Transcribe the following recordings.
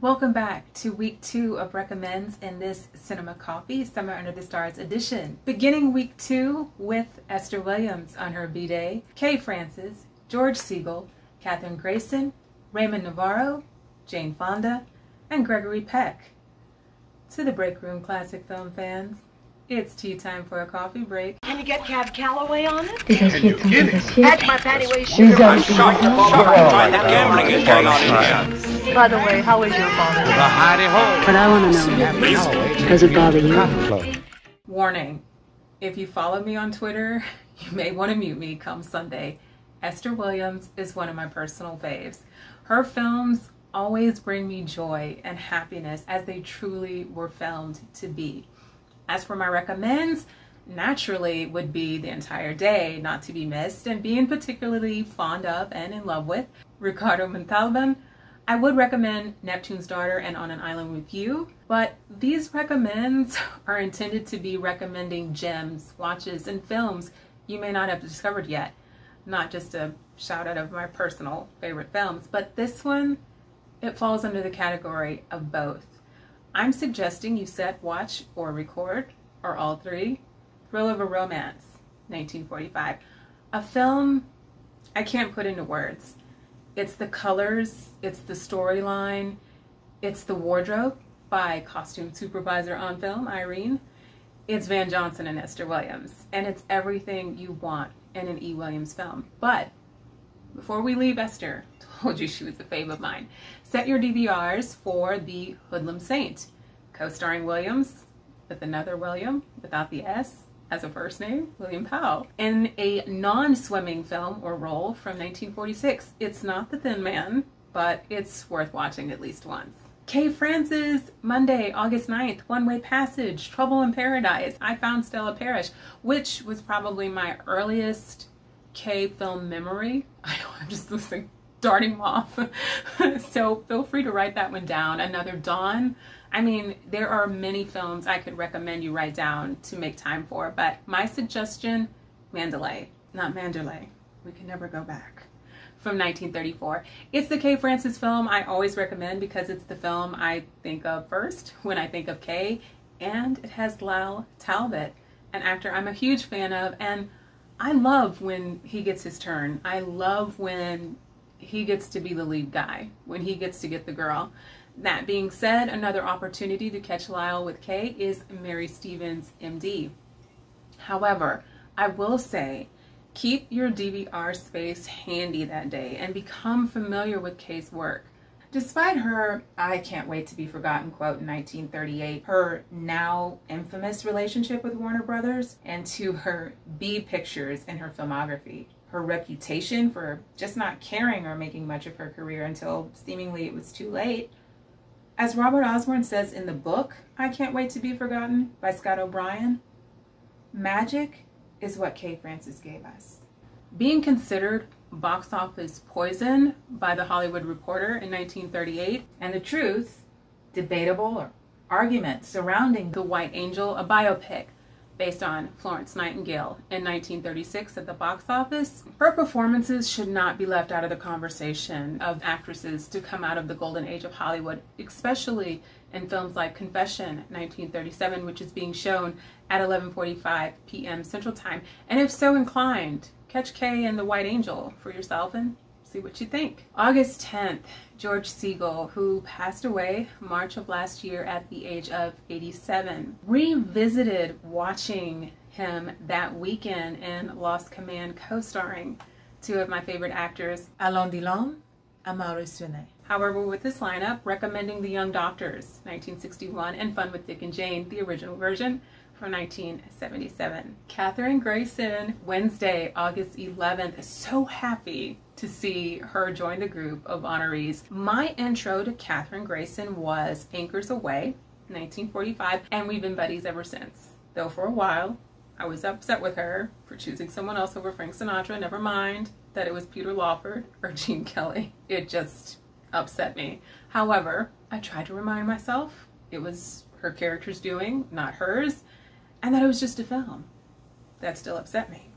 Welcome back to week 2 of Recommends in this Cinema Coffee Summer Under the Stars edition. Beginning week 2 with Esther Williams on her bday, Kay Francis, George Segal, Katherine Grayson, Raymond Navarro, Jane Fonda, and Gregory Peck. To the Break Room Classic Film fans, it's tea time for a coffee break. Can you get Cab Calloway on it? That's my patty waist sugar. I'm sure that gambling is going on in here. By the way, how is your father? But I want to know, does it bother you? Warning, if you follow me on Twitter, you may want to mute me come Sunday. Esther Williams is one of my personal faves. Her films always bring me joy and happiness as they truly were filmed to be. As for my recommends, naturally would be The Entire Day, not to be missed, and being particularly fond of and in love with Ricardo Montalban, I would recommend Neptune's Daughter and On an Island with You, but these recommends are intended to be recommending gems, watches, and films you may not have discovered yet. Not just a shout out of my personal favorite films, but this one, it falls under the category of both. I'm suggesting you set, watch, or record, or all three, Thrill of a Romance, 1945. A film I can't put into words. It's the colors, it's the storyline, it's the wardrobe by costume supervisor on film, Irene. It's Van Johnson and Esther Williams, and it's everything you want in an E. Williams film. But before we leave, Esther told you she was a fave of mine. Set your DVRs for The Hoodlum Saint, co-starring Williams with another William without the S as a first name, William Powell, in a non-swimming film or role from 1946. It's not The Thin Man, but it's worth watching at least once. Kay Francis, Monday, August 9th, One Way Passage, Trouble in Paradise, I Found Stella Parrish, which was probably my earliest Kay film memory. I know I'm just listening, darting off. So feel free to write that one down. Another Dawn. I mean, there are many films I could recommend you write down to make time for, but my suggestion, Mandalay, not Mandalay. We can never go back. From 1934. It's the Kay Francis film I always recommend because it's the film I think of first when I think of Kay, and it has Lyle Talbot, an actor I'm a huge fan of, and I love when he gets his turn. I love when he gets to be the lead guy, when he gets to get the girl. That being said, another opportunity to catch Lyle with Kay is Mary Stevens, MD. However, I will say, keep your DVR space handy that day and become familiar with Kay's work. Despite her I Can't Wait to Be Forgotten quote in 1938, her now infamous relationship with Warner Brothers, and to her B pictures in her filmography, her reputation for just not caring or making much of her career until seemingly it was too late. As Robert Osborne says in the book I Can't Wait to Be Forgotten by Scott O'Brien, magic is what Kay Francis gave us. Being considered box office poison by The Hollywood Reporter in 1938, and the truth, debatable argument surrounding The White Angel, a biopic based on Florence Nightingale in 1936 at the box office, her performances should not be left out of the conversation of actresses to come out of the golden age of Hollywood, especially in films like Confession, 1937, which is being shown at 11:45 p.m. Central Time. And if so inclined, catch Kay and The White Angel for yourself and see what you think. August 10th, George Segal, who passed away March of last year at the age of 87. Revisited watching him that weekend in Lost Command, co-starring two of my favorite actors, Alain Delon and Maurice René. However, with this lineup, recommending The Young Doctors, 1961, and Fun with Dick and Jane, the original version, from 1977. Katherine Grayson, Wednesday, August 11th. So happy to see her join the group of honorees. My intro to Katherine Grayson was Anchors Aweigh, 1945, and we've been buddies ever since. Though for a while, I was upset with her for choosing someone else over Frank Sinatra, never mind that it was Peter Lawford or Gene Kelly. It just upset me. However, I tried to remind myself it was her character's doing, not hers, and that it was just a film. That still upset me.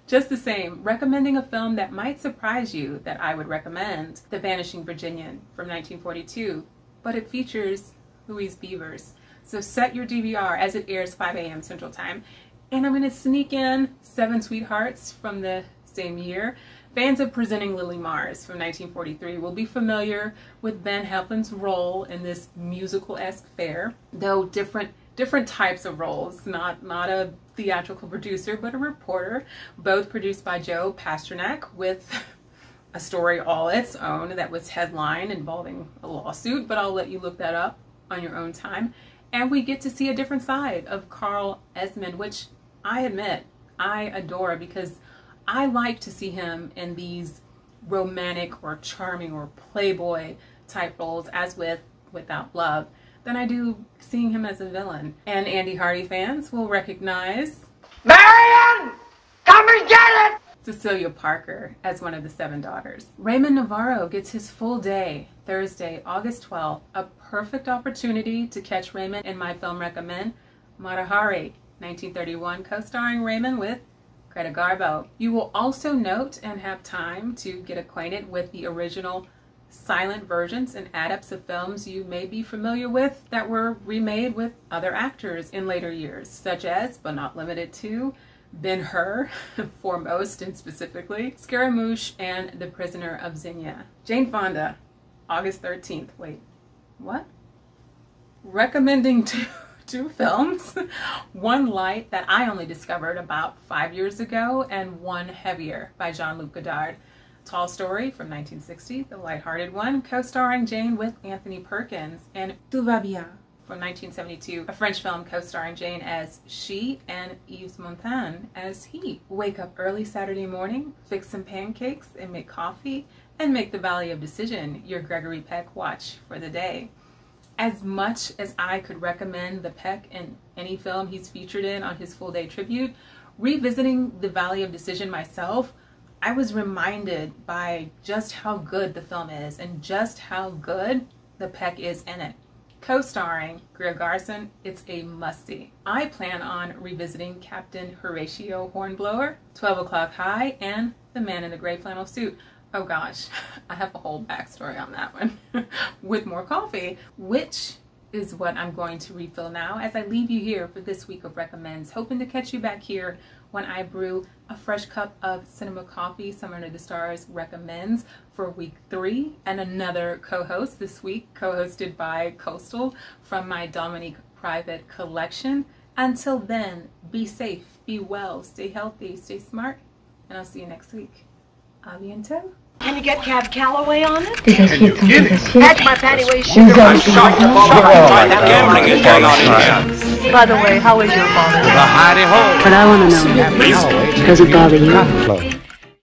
Just the same, recommending a film that might surprise you that I would recommend, The Vanishing Virginian from 1942, but it features Louise Beavers. So set your DVR as it airs 5 a.m. Central Time. And I'm going to sneak in Seven Sweethearts from the same year. Fans of Presenting Lily Mars from 1943 will be familiar with Van Heflin's role in this musical-esque fare, though different types of roles, not a theatrical producer, but a reporter, both produced by Joe Pasternak, with a story all its own that was headlined involving a lawsuit, but I'll let you look that up on your own time. And we get to see a different side of Carl Esmond, which I admit I adore, because I like to see him in these romantic or charming or playboy type roles, as with Without Love, than I do seeing him as a villain. And Andy Hardy fans will recognize Marion! Come and get it! Cecilia Parker as one of the 7 daughters. Raymond Navarro gets his full day, Thursday, August 12th, a perfect opportunity to catch Raymond in my film recommend, Mata Hari, 1931, co-starring Raymond with Greta Garbo. You will also note and have time to get acquainted with the original silent versions and adapts of films you may be familiar with that were remade with other actors in later years, such as, but not limited to, Ben-Hur, foremost and specifically, Scaramouche, and The Prisoner of Xenia. Jane Fonda, August 13th. Wait, what? Recommending two films, one light that I only discovered about 5 years ago, and one heavier by Jean-Luc Godard. Tall Story from 1960, the lighthearted one, co-starring Jane with Anthony Perkins, and Tout va bien from 1972, a French film co-starring Jane as she and Yves Montand as he. Wake up early Saturday morning, fix some pancakes and make coffee, and make The Valley of Decision your Gregory Peck watch for the day. As much as I could recommend the Peck in any film he's featured in on his full day tribute, revisiting The Valley of Decision myself, I was reminded by just how good the film is and just how good the Peck is in it. Co-starring Greer Garson, it's a must-see. I plan on revisiting Captain Horatio Hornblower, 12 O'Clock High, and The Man in the Gray Flannel Suit. Oh gosh, I have a whole backstory on that one with more coffee, which is what I'm going to refill now as I leave you here for this week of recommends, hoping to catch you back here when I brew a fresh cup of cinema coffee. Summer Under the Stars recommends for week 3, and another co-host this week, co-hosted by Coastal from my Dominique private collection. Until then, be safe, be well, stay healthy, stay smart, and I'll see you next week. A bientôt. Can you get Cab Calloway on it? That's my patty waist sugar. I'm shocked to find that gambling is going on in here. By the way, how is your father? The hidey hole. But I want to know, does it bother you?